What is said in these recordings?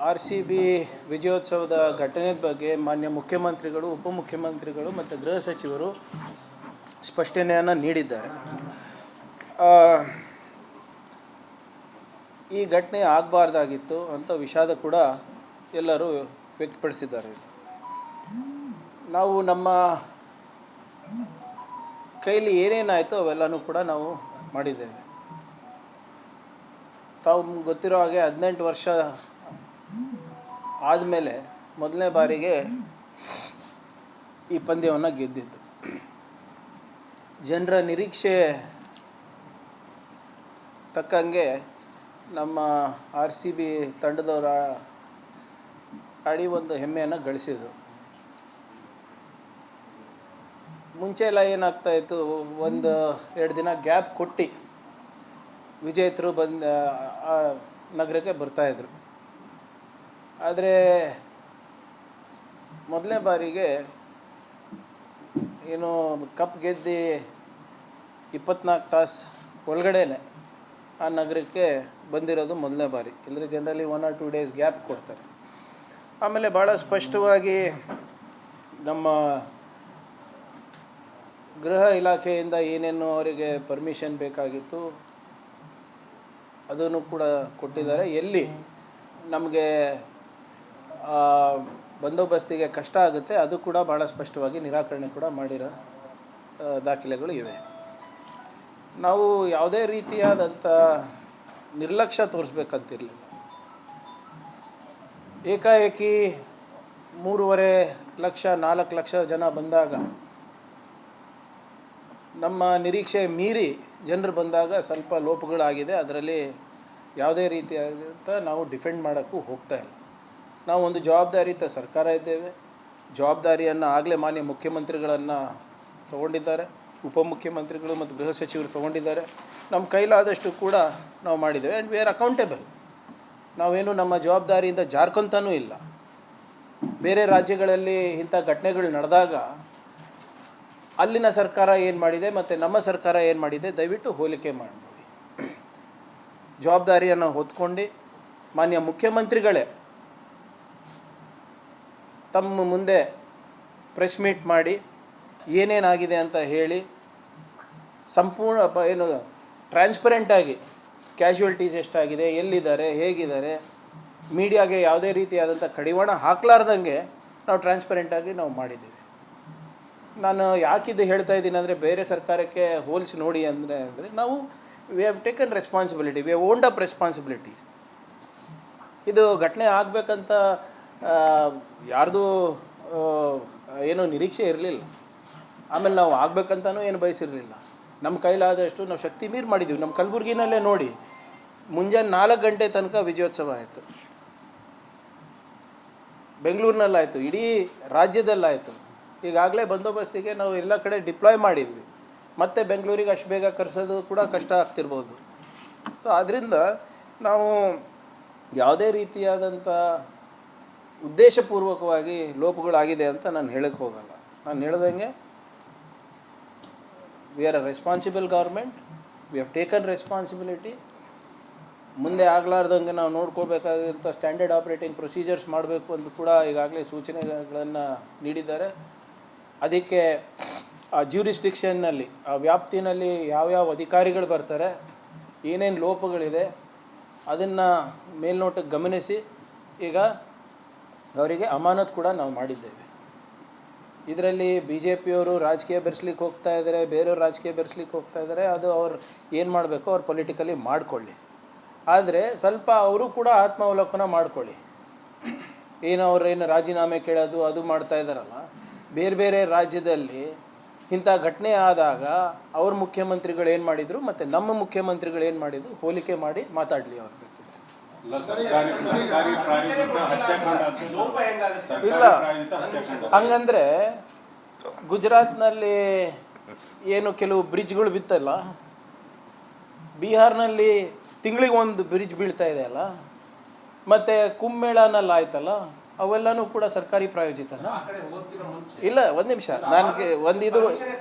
RCB ವಿಜಯೋತ್ಸವದ ಘಟನೆ ಬಗ್ಗೆ ಮಾನ್ಯ ಮುಖ್ಯಮಂತ್ರಿಗಳು, ಉಪಮುಖ್ಯಮಂತ್ರಿಗಳು ಮತ್ತು ಗೃಹ ಸಚಿವರು ಸ್ಪಷ್ಟನೆಯನ್ನು ನೀಡಿದ್ದಾರೆ. ಈ ಘಟನೆ ಆಗಬಾರ್ದಾಗಿತ್ತು ಅಂತ ವಿಷಾದ ಕೂಡ ಎಲ್ಲರೂ ವ್ಯಕ್ತಪಡಿಸಿದ್ದಾರೆ. ನಾವು ನಮ್ಮ ಕೈಲಿ ಏನೇನಾಯಿತು ಅವೆಲ್ಲನೂ ಕೂಡ ನಾವು ಮಾಡಿದ್ದೇವೆ. ತಾವು ಗೊತ್ತಿರೋ ಹಾಗೆ 18 ವರ್ಷ ಆದಮೇಲೆ ಮೊದಲನೇ ಬಾರಿಗೆ ಈ ಪಂದ್ಯವನ್ನು ಗೆದ್ದಿದ್ದು. ಜನರ ನಿರೀಕ್ಷೆ ತಕ್ಕಂಗೆ ನಮ್ಮ RCB ತಂಡದವರ ಆಡಿ ಒಂದು ಹೆಮ್ಮೆಯನ್ನು ಗಳಿಸಿದರು. ಮುಂಚೆ ಎಲ್ಲ ಏನಾಗ್ತಾಯಿತ್ತು, 1-2 ದಿನ ಗ್ಯಾಪ್ ಕೊಟ್ಟು ವಿಜೇತರು ಆ ನಗರಕ್ಕೆ ಬರ್ತಾಯಿದ್ರು. ಆದರೆ ಮೊದಲನೇ ಬಾರಿಗೆ ಏನು ಕಪ್ ಗೆದ್ದು 24 ತಾಸು ಒಳಗಡೆನೆ ಆ ನಗರಕ್ಕೆ ಬಂದಿರೋದು ಮೊದಲನೇ ಬಾರಿ. ಅಂದರೆ ಜನರಲಿ 1 or 2 days ಗ್ಯಾಪ್ ಕೊಡ್ತಾರೆ. ಆಮೇಲೆ ಭಾಳ ಸ್ಪಷ್ಟವಾಗಿ ನಮ್ಮ ಗೃಹ ಇಲಾಖೆಯಿಂದ ಏನೇನು ಅವರಿಗೆ ಪರ್ಮಿಷನ್ ಬೇಕಾಗಿತ್ತು ಅದನ್ನು ಕೂಡ ಕೊಟ್ಟಿದ್ದಾರೆ. ಎಲ್ಲಿ ನಮಗೆ ಬಂದೋಬಸ್ತಿಗೆ ಕಷ್ಟ ಆಗುತ್ತೆ ಅದು ಕೂಡ ಭಾಳ ಸ್ಪಷ್ಟವಾಗಿ ನಿರಾಕರಣೆ ಕೂಡ ಮಾಡಿರೋ ದಾಖಲೆಗಳು ಇವೆ. ನಾವು ಯಾವುದೇ ರೀತಿಯಾದಂಥ ನಿರ್ಲಕ್ಷ್ಯ ತೋರಿಸ್ಬೇಕಂತಿರಲಿಲ್ಲ. ಏಕಾಏಕಿ 3.5 ಲಕ್ಷ 4 ಲಕ್ಷ ಜನ ಬಂದಾಗ, ನಮ್ಮ ನಿರೀಕ್ಷೆ ಮೀರಿ ಜನರು ಬಂದಾಗ ಸ್ವಲ್ಪ ಲೋಪಗಳಾಗಿದೆ. ಅದರಲ್ಲಿ ಯಾವುದೇ ರೀತಿಯಾದಂಥ ನಾವು ಡಿಫೆಂಡ್ ಮಾಡೋಕ್ಕೂ ಹೋಗ್ತಾ ಇಲ್ಲ. ನಾವು ಒಂದು ಜವಾಬ್ದಾರಿಯುತ ಸರ್ಕಾರ ಇದ್ದೇವೆ. ಜವಾಬ್ದಾರಿಯನ್ನು ಆಗಲೇ ಮಾನ್ಯ ಮುಖ್ಯಮಂತ್ರಿಗಳನ್ನು ತೊಗೊಂಡಿದ್ದಾರೆ, ಉಪಮುಖ್ಯಮಂತ್ರಿಗಳು ಮತ್ತು ಗೃಹ ಸಚಿವರು ತೊಗೊಂಡಿದ್ದಾರೆ. ನಮ್ಮ ಕೈಲಾದಷ್ಟು ಕೂಡ ನಾವು ಮಾಡಿದ್ದೇವೆ. And we are accountable. ನಾವೇನು ನಮ್ಮ ಜವಾಬ್ದಾರಿಯಿಂದ ಜಾರ್ಕೊಂತಾನೂ ಇಲ್ಲ. ಬೇರೆ ರಾಜ್ಯಗಳಲ್ಲಿ ಇಂಥ ಘಟನೆಗಳು ನಡೆದಾಗ ಅಲ್ಲಿನ ಸರ್ಕಾರ ಏನು ಮಾಡಿದೆ ಮತ್ತು ನಮ್ಮ ಸರ್ಕಾರ ಏನು ಮಾಡಿದೆ ದಯವಿಟ್ಟು ಹೋಲಿಕೆ ಮಾಡಿ ನೋಡಿ. ಜವಾಬ್ದಾರಿಯನ್ನು ಹೊತ್ಕೊಂಡು ಮಾನ್ಯ ಮುಖ್ಯಮಂತ್ರಿಗಳೇ ತಮ್ಮ ಮುಂದೆ ಪ್ರೆಸ್ ಮೀಟ್ ಮಾಡಿ ಏನೇನಾಗಿದೆ ಅಂತ ಹೇಳಿ ಸಂಪೂರ್ಣ ಏನು ಟ್ರಾನ್ಸ್ಪರೆಂಟಾಗಿ ಕ್ಯಾಶುವಲ್ಟೀಸ್ ಎಷ್ಟಾಗಿದೆ, ಎಲ್ಲಿದ್ದಾರೆ, ಹೇಗಿದ್ದಾರೆ, ಮೀಡಿಯಾಗೆ ಯಾವುದೇ ರೀತಿಯಾದಂಥ ಕಡಿವಾಣ ಹಾಕಲಾರ್ದಂಗೆ ನಾವು ಟ್ರಾನ್ಸ್ಪರೆಂಟಾಗಿ ನಾವು ಮಾಡಿದ್ದೀವಿ. ನಾನು ಯಾಕಿದ್ದು ಹೇಳ್ತಾ ಇದ್ದೀನಿ ಅಂದರೆ, ಬೇರೆ ಸರ್ಕಾರಕ್ಕೆ ಹೋಲಿಸಿ ನೋಡಿ ಅಂದರೆ ನಾವು V have taken responsibility, we have owned up responsibilities. ಇದು ಘಟನೆ ಆಗಬೇಕಂತ ಯಾರ್ದು ಏನೋ ನಿರೀಕ್ಷೆ ಇರಲಿಲ್ಲ. ಆಮೇಲೆ ನಾವು ಆಗಬೇಕಂತನೂ ಏನು ಬಯಸಿರಲಿಲ್ಲ. ನಮ್ಮ ಕೈಲಾದಷ್ಟು ನಾವು ಶಕ್ತಿ ಮೀರಿ ಮಾಡಿದ್ದೀವಿ. ನಮ್ಮ ಕಲಬುರಗಿನಲ್ಲೇ ನೋಡಿ, ಮುಂಜಾನೆ 4 ಗಂಟೆ ತನಕ ವಿಜಯೋತ್ಸವ ಆಯಿತು. ಬೆಂಗಳೂರಿನಲ್ಲಾಯಿತು, ಇಡೀ ರಾಜ್ಯದಲ್ಲಾಯಿತು. ಈಗಾಗಲೇ ಬಂದೋಬಸ್ತಿಗೆ ನಾವು ಎಲ್ಲ ಕಡೆ ಡಿಪ್ಲಾಯ್ ಮಾಡಿದ್ವಿ. ಮತ್ತು ಬೆಂಗಳೂರಿಗೆ ಅಷ್ಟು ಬೇಗ ಕರೆಸೋದು ಕೂಡ ಕಷ್ಟ ಆಗ್ತಿರ್ಬೋದು. ಸೊ ಆದ್ದರಿಂದ ನಾವು ಯಾವುದೇ ರೀತಿಯಾದಂಥ ಉದ್ದೇಶಪೂರ್ವಕವಾಗಿ ಲೋಪಗಳಾಗಿದೆ ಅಂತ ನಾನು ಹೇಳಕ್ಕೆ ಹೋಗಲ್ಲ. ನಾನು ಹೇಳ್ದಂಗೆ we are a responsible government, V have taken responsibility. ಮುಂದೆ ಆಗಲಾರ್ದಂಗೆ ನಾವು ನೋಡ್ಕೋಬೇಕಾದಂಥ ಸ್ಟ್ಯಾಂಡರ್ಡ್ ಆಪ್ರೇಟಿಂಗ್ ಪ್ರೊಸೀಜರ್ಸ್ ಮಾಡಬೇಕು ಅಂತ ಕೂಡ ಈಗಾಗಲೇ ಸೂಚನೆಗಳನ್ನು ನೀಡಿದ್ದಾರೆ. ಅದಕ್ಕೆ ಆ ಜ್ಯೂರಿಸ್ಡಿಕ್ಷನ್ನಲ್ಲಿ, ಆ ವ್ಯಾಪ್ತಿನಲ್ಲಿ ಯಾವ್ಯಾವ ಅಧಿಕಾರಿಗಳು ಬರ್ತಾರೆ, ಏನೇನು ಲೋಪಗಳಿದೆ ಅದನ್ನು ಮೇಲ್ನೋಟಕ್ಕೆ ಗಮನಿಸಿ ಈಗ ಅವರಿಗೆ ಅಮಾನತು ಕೂಡ ನಾವು ಮಾಡಿದ್ದೇವೆ. ಇದರಲ್ಲಿ BJPಯವರು ರಾಜಕೀಯ ಬೆರೆಸ್ಲಿಕ್ಕೆ ಹೋಗ್ತಾ ಇದ್ದಾರೆ, ಬೇರೆಯವ್ರು ರಾಜಕೀಯ ಬೆರೆಸ್ಲಿಕ್ಕೆ ಹೋಗ್ತಾ ಇದ್ದಾರೆ. ಅದು ಅವ್ರು ಏನು ಮಾಡಬೇಕು ಅವ್ರು ಪೊಲಿಟಿಕಲಿ ಮಾಡಿಕೊಳ್ಳಿ. ಆದರೆ ಸ್ವಲ್ಪ ಅವರು ಕೂಡ ಆತ್ಮಾವಲೋಕನ ಮಾಡಿಕೊಳ್ಳಿ. ಏನು ರಾಜೀನಾಮೆ ಕೇಳೋದು ಅದು ಮಾಡ್ತಾ ಇದ್ದಾರಲ್ಲ, ಬೇರೆ ಬೇರೆ ರಾಜ್ಯದಲ್ಲಿ ಇಂಥ ಘಟನೆ ಆದಾಗ ಅವ್ರ ಮುಖ್ಯಮಂತ್ರಿಗಳು ಏನು ಮಾಡಿದರು ಮತ್ತು ನಮ್ಮ ಮುಖ್ಯಮಂತ್ರಿಗಳು ಏನು ಮಾಡಿದರು ಹೋಲಿಕೆ ಮಾಡಿ ಮಾತಾಡಲಿ. ಅವ್ರು ಬೇಕಿದ್ರೆ ಇಲ್ಲ. ಹಂಗಂದರೆ ಗುಜರಾತ್ನಲ್ಲಿ ಏನು ಕೆಲವು ಬ್ರಿಡ್ಜ್ಗಳು ಬಿತ್ತಲ್ಲ, ಬಿಹಾರ್ನಲ್ಲಿ ತಿಂಗಳಿಗೆ ಒಂದು ಬ್ರಿಡ್ಜ್ ಬೀಳ್ತಾ ಇದೆಯಲ್ಲ, ಮತ್ತು ಕುಂಭಮೇಳನಲ್ಲಿ ಆಯ್ತಲ್ಲ, ಅವೆಲ್ಲನೂ ಕೂಡ ಸರ್ಕಾರಿ ಪ್ರಾಯೋಜಿತನ. ಇಲ್ಲ, ಒಂದು ನಿಮಿಷ, ನನಗೆ ಒಂದು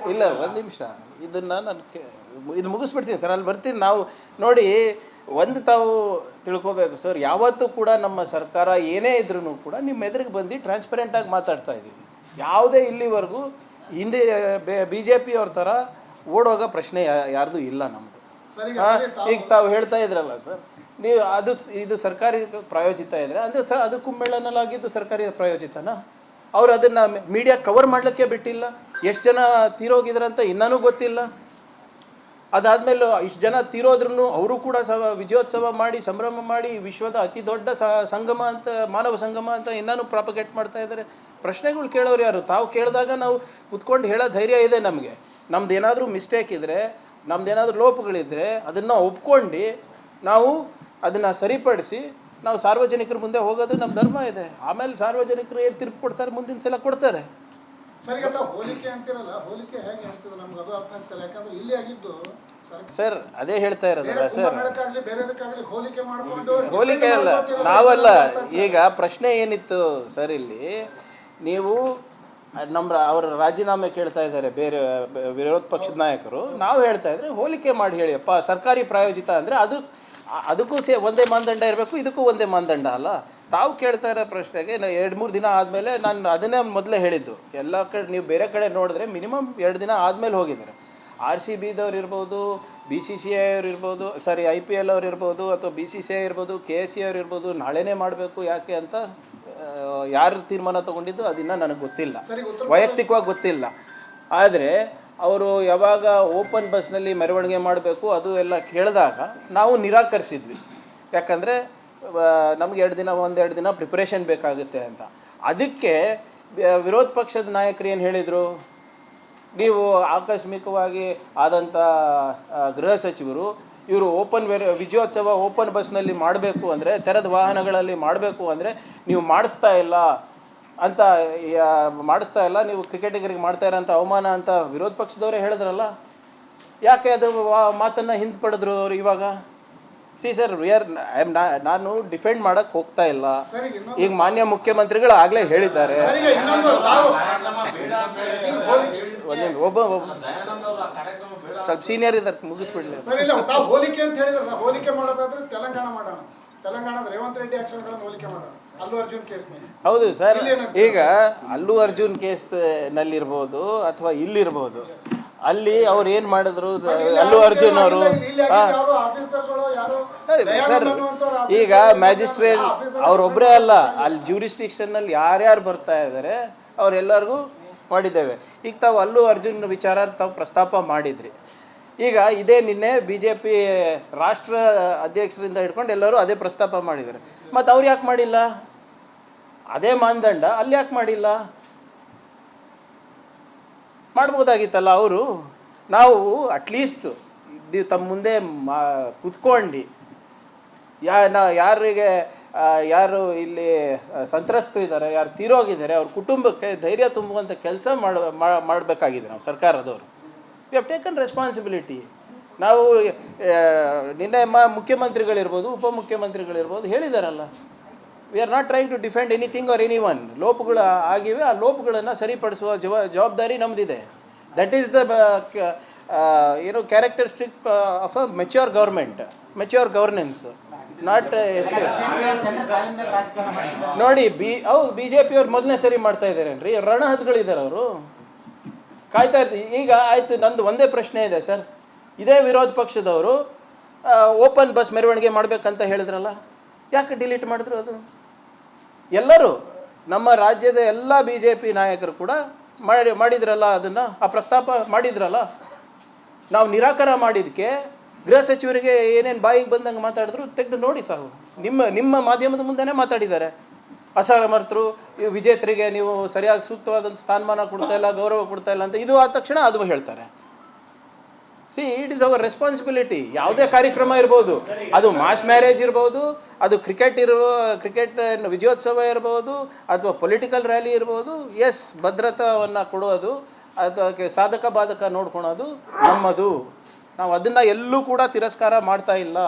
ನಿಮಿಷ ಇದನ್ನು ಇದು ಮುಗಿಸ್ಬಿಡ್ತೀನಿ ಸರ್, ಅಲ್ಲಿ ಬರ್ತೀನಿ. ನಾವು ನೋಡಿ, ಒಂದು ತಾವು ತಿಳ್ಕೊಬೇಕು ಸರ್, ಯಾವತ್ತೂ ಕೂಡ ನಮ್ಮ ಸರ್ಕಾರ ಏನೇ ಇದ್ರೂ ಕೂಡ ನಿಮ್ಮ ಎದುರಿಗೆ ಬಂದು ಟ್ರಾನ್ಸ್ಪರೆಂಟಾಗಿ ಮಾತಾಡ್ತಾ ಇದ್ದೀವಿ. ಯಾವುದೇ ಇಲ್ಲಿವರೆಗೂ ಹಿಂದೆ ಬಿ ಜೆ ಪಿಯವ್ರ ಥರ ಓಡೋಗೋ ಪ್ರಶ್ನೆ ಯಾರ್ದು ಇಲ್ಲ ನಮ್ಮದು. ಈಗ ತಾವು ಹೇಳ್ತಾ ಇದ್ರಲ್ಲ ಸರ್, ನೀವು ಇದು ಸರ್ಕಾರಿ ಪ್ರಾಯೋಜಿತ ಇದ್ದರೆ ಅಂದರೆ ಅದು ಕುಂಭಮೇಳನಲ್ಲಾಗಿದ್ದು ಸರ್ಕಾರಿ ಪ್ರಾಯೋಜಿತನಾ? ಅವ್ರು ಅದನ್ನು ಮೀಡಿಯಾ ಕವರ್ ಮಾಡಲಿಕ್ಕೆ ಬಿಟ್ಟಿಲ್ಲ. ಎಷ್ಟು ಜನ ತೀರೋಗಿದ್ರಂತ ಇನ್ನೂ ಗೊತ್ತಿಲ್ಲ. ಅದಾದಮೇಲೆ ಇಷ್ಟು ಜನ ತೀರೋದ್ರೂ ಅವರು ಕೂಡ ವಿಜಯೋತ್ಸವ ಮಾಡಿ ಸಂಭ್ರಮ ಮಾಡಿ ವಿಶ್ವದ ಅತಿ ದೊಡ್ಡ ಸಂಗಮ ಅಂತ, ಮಾನವ ಸಂಗಮ ಅಂತ ಇನ್ನೂ ಪ್ರಾಪಗೇಟ್ ಮಾಡ್ತಾ ಇದ್ದಾರೆ. ಪ್ರಶ್ನೆಗಳು ಕೇಳೋರು ಯಾರು? ತಾವು ಕೇಳಿದಾಗ ನಾವು ಕುತ್ಕೊಂಡು ಹೇಳೋ ಧೈರ್ಯ ಇದೆ ನಮಗೆ. ನಮ್ದು ಏನಾದರೂ ಮಿಸ್ಟೇಕ್ ಇದ್ದರೆ, ನಮ್ದು ಏನಾದರೂ ಲೋಪಗಳಿದ್ದರೆ ಅದನ್ನು ಒಪ್ಕೊಂಡು ನಾವು ಅದನ್ನು ಸರಿಪಡಿಸಿ ನಾವು ಸಾರ್ವಜನಿಕರ ಮುಂದೆ ಹೋಗೋದು ನಮ್ಮ ಧರ್ಮ ಇದೆ. ಆಮೇಲೆ ಸಾರ್ವಜನಿಕರು ಏನು ತೀರ್ಪು ಕೊಡ್ತಾರೆ ಮುಂದಿನ ಸಲ ಕೊಡ್ತಾರೆ. ಹೋಲಿಕೆ ಅಂತಿರಲ್ಲ, ಹೋಲಿಕೆ ಹೇಗೆ ಅಂತಿದೆ ನಮ್ಗೆ ಅದು ಅರ್ಥ ಆಗ್ತಿಲ್ಲ. ಯಾಕಂದ್ರೆ ಇಲ್ಲಿ ಆಗಿದ್ದು ಸರ್ ಅದೇ ಹೇಳ್ತಾ ಇರೋದಲ್ಲ ಸರ್, ಹೋಲಿಕೆ ಅಲ್ಲ ನಾವಲ್ಲ. ಈಗ ಪ್ರಶ್ನೆ ಏನಿತ್ತು ಸರ್, ಇಲ್ಲಿ ನೀವು ಅವರ ರಾಜೀನಾಮೆ ಕೇಳ್ತಾ ಇದ್ದಾರೆ ಬೇರೆ ವಿರೋಧ ಪಕ್ಷದ ನಾಯಕರು. ನಾವು ಹೇಳ್ತಾ ಇದ್ರೆ ಹೋಲಿಕೆ ಮಾಡಿ ಹೇಳಿಯಪ್ಪ, ಸರ್ಕಾರಿ ಪ್ರಾಯೋಜಿತ ಅಂದರೆ ಅದಕ್ಕೂ ಒಂದೇ ಮಾನದಂಡ ಇರಬೇಕು, ಇದಕ್ಕೂ ಒಂದೇ ಮಾನದಂಡ ಅಲ್ಲ. ತಾವು ಕೇಳ್ತಾ ಇರೋ ಪ್ರಶ್ನೆಗೆ 2-3 ದಿನ ಆದಮೇಲೆ ನಾನು ಅದನ್ನೇ ಮೊದಲೇ ಹೇಳಿದ್ದು. ಎಲ್ಲ ಕಡೆ ನೀವು ಬೇರೆ ಕಡೆ ನೋಡಿದ್ರೆ ಮಿನಿಮಮ್ 2 ದಿನ ಆದಮೇಲೆ ಹೋಗಿದ್ದಾರೆ. RCBದವ್ರು ಇರ್ಬೋದು, BCCI ಅವ್ರು ಇರ್ಬೋದು, IPL ಅವ್ರು ಇರ್ಬೋದು, ಅಥವಾ BCCI ಇರ್ಬೋದು, KSE ಅವ್ರು ಇರ್ಬೋದು, ನಾಳೆನೇ ಮಾಡಬೇಕು ಯಾಕೆ ಅಂತ ಯಾರು ತೀರ್ಮಾನ ತೊಗೊಂಡಿದ್ದು ಅದನ್ನು ನನಗೆ ಗೊತ್ತಿಲ್ಲ, ವೈಯಕ್ತಿಕವಾಗಿ ಗೊತ್ತಿಲ್ಲ. ಆದರೆ ಅವರು ಯಾವಾಗ ಓಪನ್ ಬಸ್ನಲ್ಲಿ ಮೆರವಣಿಗೆ ಮಾಡಬೇಕು ಅದು ಎಲ್ಲ ಕೇಳಿದಾಗ ನಾವು ನಿರಾಕರಿಸಿದ್ವಿ. ಯಾಕಂದರೆ ನಮಗೆ 1-2 ದಿನ ಪ್ರಿಪ್ರೇಷನ್ ಬೇಕಾಗುತ್ತೆ ಅಂತ. ಅದಕ್ಕೆ ವಿರೋಧ ಪಕ್ಷದ ನಾಯಕರು ಏನು ಹೇಳಿದರು, ನೀವು ಆಕಸ್ಮಿಕವಾಗಿ ಆದಂಥ ಗೃಹ ಸಚಿವರು ಇವರು ವಿಜಯೋತ್ಸವ ಓಪನ್ ಬಸ್ನಲ್ಲಿ ಮಾಡಬೇಕು ಅಂದರೆ, ತೆರೆದ ವಾಹನಗಳಲ್ಲಿ ಮಾಡಬೇಕು ಅಂದರೆ ನೀವು ಮಾಡಿಸ್ತಾ ಇಲ್ಲ, ನೀವು ಕ್ರಿಕೆಟಿಗರಿಗೆ ಮಾಡ್ತಾ ಇರೋಂಥ ಅವಮಾನ ಅಂತ ವಿರೋಧ ಪಕ್ಷದವರೇ ಹೇಳಿದ್ರಲ್ಲ. ಯಾಕೆ ಅದು ಮಾತನ್ನು ಹಿಂದೆ ಪಡೆದ್ರು ಅವರು ಇವಾಗ? ಸರ್ ನಾನು ಡಿಫೆಂಡ್ ಮಾಡೋಕ್ಕೆ ಹೋಗ್ತಾ ಇಲ್ಲ. ಈಗ ಮಾನ್ಯ ಮುಖ್ಯಮಂತ್ರಿಗಳು ಆಗಲೇ ಹೇಳಿದ್ದಾರೆ. ಒಬ್ಬ ಸ್ವಲ್ಪ ಸೀನಿಯರ್ ಇದ್ದಾರೆ, ಮುಗಿಸ್ಬಿಡ್ಲಿ. ಹೋಲಿಕೆ ಅಂತ ಹೇಳಿದ್ರಲ್ಲ, ಹೋಲಿಕೆ ಮಾಡೋದಾದ್ರೆ ತೆಲಂಗಾಣ ಮಾಡೋಣ. ತೆಲಂಗಾಣದ ರೇವಂತ್ ರೆಡ್ಡಿ ಆಕ್ಷನ್ಗಳನ್ನು ಹೋಲಿಕೆ ಮಾಡೋಣ ಅಲ್ಲು ಅರ್ಜುನ್ ಕೇಸ್ನಲ್ಲಿ. ಹೌದು ಸರ್, ಈಗ ಅಲ್ಲು ಅರ್ಜುನ್ ಕೇಸ್ನಲ್ಲಿರ್ಬೋದು ಅಥವಾ ಇಲ್ಲಿರ್ಬೋದು, ಅಲ್ಲಿ ಅವ್ರು ಏನು ಮಾಡಿದ್ರು, ಅಲ್ಲು ಅರ್ಜುನ್ ಅವರು ಸರ್, ಈಗ ಮ್ಯಾಜಿಸ್ಟ್ರೇಟ್ ಅವರೊಬ್ಬರೇ ಅಲ್ಲ, ಅಲ್ಲಿ ಜ್ಯೂರಿಸ್ಟಿಕ್ಷನ್ನಲ್ಲಿ ಯಾರ್ಯಾರು ಬರ್ತಾ ಇದ್ದಾರೆ ಅವರೆಲ್ಲರಿಗೂ ಮಾಡಿದ್ದೇವೆ. ಈಗ ತಾವು ಅಲ್ಲು ಅರ್ಜುನ್ ವಿಚಾರ ತಾವು ಪ್ರಸ್ತಾಪ ಮಾಡಿದ್ರಿ. ಈಗ ಇದೇ ನಿನ್ನೆ BJP ರಾಷ್ಟ್ರ ಅಧ್ಯಕ್ಷರಿಂದ ಹಿಡ್ಕೊಂಡು ಎಲ್ಲರೂ ಅದೇ ಪ್ರಸ್ತಾಪ ಮಾಡಿದ್ದಾರೆ. ಮತ್ತು ಅವ್ರು ಯಾಕೆ ಮಾಡಿಲ್ಲ? ಅದೇ ಮಾನದಂಡ ಅಲ್ಲಿ ಯಾಕೆ ಮಾಡಿಲ್ಲ? ಮಾಡ್ಬೋದಾಗಿತ್ತಲ್ಲ ಅವರು. ನಾವು ಅಟ್ಲೀಸ್ಟ್ ತಮ್ಮ ಮುಂದೆ ಕುತ್ಕೊಂಡು ಯಾರು ಇಲ್ಲಿ ಸಂತ್ರಸ್ತರಿದ್ದಾರೆ, ಯಾರು ತೀರೋಗಿದ್ದಾರೆ, ಅವ್ರ ಕುಟುಂಬಕ್ಕೆ ಧೈರ್ಯ ತುಂಬುವಂಥ ಕೆಲಸ ಮಾಡಬೇಕಾಗಿದೆ ನಾವು ಸರ್ಕಾರದವರು. We have taken responsibility. ನಾವು ನಿನ್ನೆ ಮುಖ್ಯಮಂತ್ರಿಗಳಿರ್ಬೋದು, ಉಪಮುಖ್ಯಮಂತ್ರಿಗಳಿರ್ಬೋದು ಹೇಳಿದಾರಲ್ಲ, we are not trying to defend anything or anyone. ಲೋಪಗಳು ಆಗಿವೆ, ಆ ಲೋಪಗಳನ್ನು ಸರಿಪಡಿಸುವ ಜವಾಬ್ದಾರಿ ನಮ್ಮದಿದೆ. That is the characteristic of a mature government, mature governance, not ನೋಡಿ. BJP ಅವ್ರು ಮೊದಲನೇ ಸರಿ ಮಾಡ್ತಾ ಇದ್ದಾರೇನ್ರಿ? ರಣಹದ್ಗಳಿದ್ದಾರೆ ಅವರು, ಕಾಯ್ತಾ ಇರ್ತೀವಿ. ಈಗ ಆಯಿತು, ನಂದು ಒಂದೇ ಪ್ರಶ್ನೆ ಇದೆ ಸರ್. ಇದೇ ವಿರೋಧ ಪಕ್ಷದವರು ಓಪನ್ ಬಸ್ ಮೆರವಣಿಗೆ ಮಾಡಬೇಕಂತ ಹೇಳಿದ್ರಲ್ಲ, ಯಾಕೆ ಡಿಲೀಟ್ ಮಾಡಿದ್ರು? ಅದು ಎಲ್ಲರೂ ನಮ್ಮ ರಾಜ್ಯದ ಎಲ್ಲ BJP ನಾಯಕರು ಕೂಡ ಮಾಡಿದ್ರಲ್ಲ, ಅದನ್ನು ಆ ಪ್ರಸ್ತಾಪ ಮಾಡಿದ್ರಲ್ಲ. ನಾವು ನಿರಾಕರ ಮಾಡಿದ್ದಕ್ಕೆ ಗೃಹ ಸಚಿವರಿಗೆ ಏನೇನು ಬಾಯಿಗೆ ಬಂದಂಗೆ ಮಾತಾಡಿದ್ರು ತೆಗೆದು ನೋಡಿ. ತಾವು ನಿಮ್ಮ ಮಾಧ್ಯಮದ ಮುಂದೆನೇ ಮಾತಾಡಿದ್ದಾರೆ. ಅಸಮರ್ಥರು, ವಿಜೇತರಿಗೆ ನೀವು ಸರಿಯಾಗಿ ಸೂಕ್ತವಾದಂಥ ಸ್ಥಾನಮಾನ ಕೊಡ್ತಾ ಇಲ್ಲ, ಗೌರವ ಕೊಡ್ತಾ ಇಲ್ಲ ಅಂತ ಇದು ಆದ ತಕ್ಷಣ ಅದು ಹೇಳ್ತಾರೆ. It is our responsibility. ಯಾವುದೇ ಕಾರ್ಯಕ್ರಮ ಇರ್ಬೋದು, ಅದು ಮಾಸ್ ಮ್ಯಾರೇಜ್ ಇರ್ಬೋದು, ಅದು ಕ್ರಿಕೆಟ್ ವಿಜಯೋತ್ಸವ ಇರ್ಬೋದು, ಅಥವಾ ಪೊಲಿಟಿಕಲ್ ರ್ಯಾಲಿ ಇರ್ಬೋದು. ಎಸ್, ಭದ್ರತಾವನ್ನು ಕೊಡೋದು, ಅದಕ್ಕೆ ಸಾಧಕ ಬಾಧಕ ನೋಡ್ಕೊಳೋದು ನಮ್ಮದು. ನಾವು ಅದನ್ನು ಎಲ್ಲೂ ಕೂಡ ತಿರಸ್ಕಾರ ಮಾಡ್ತಾ ಇಲ್ಲ.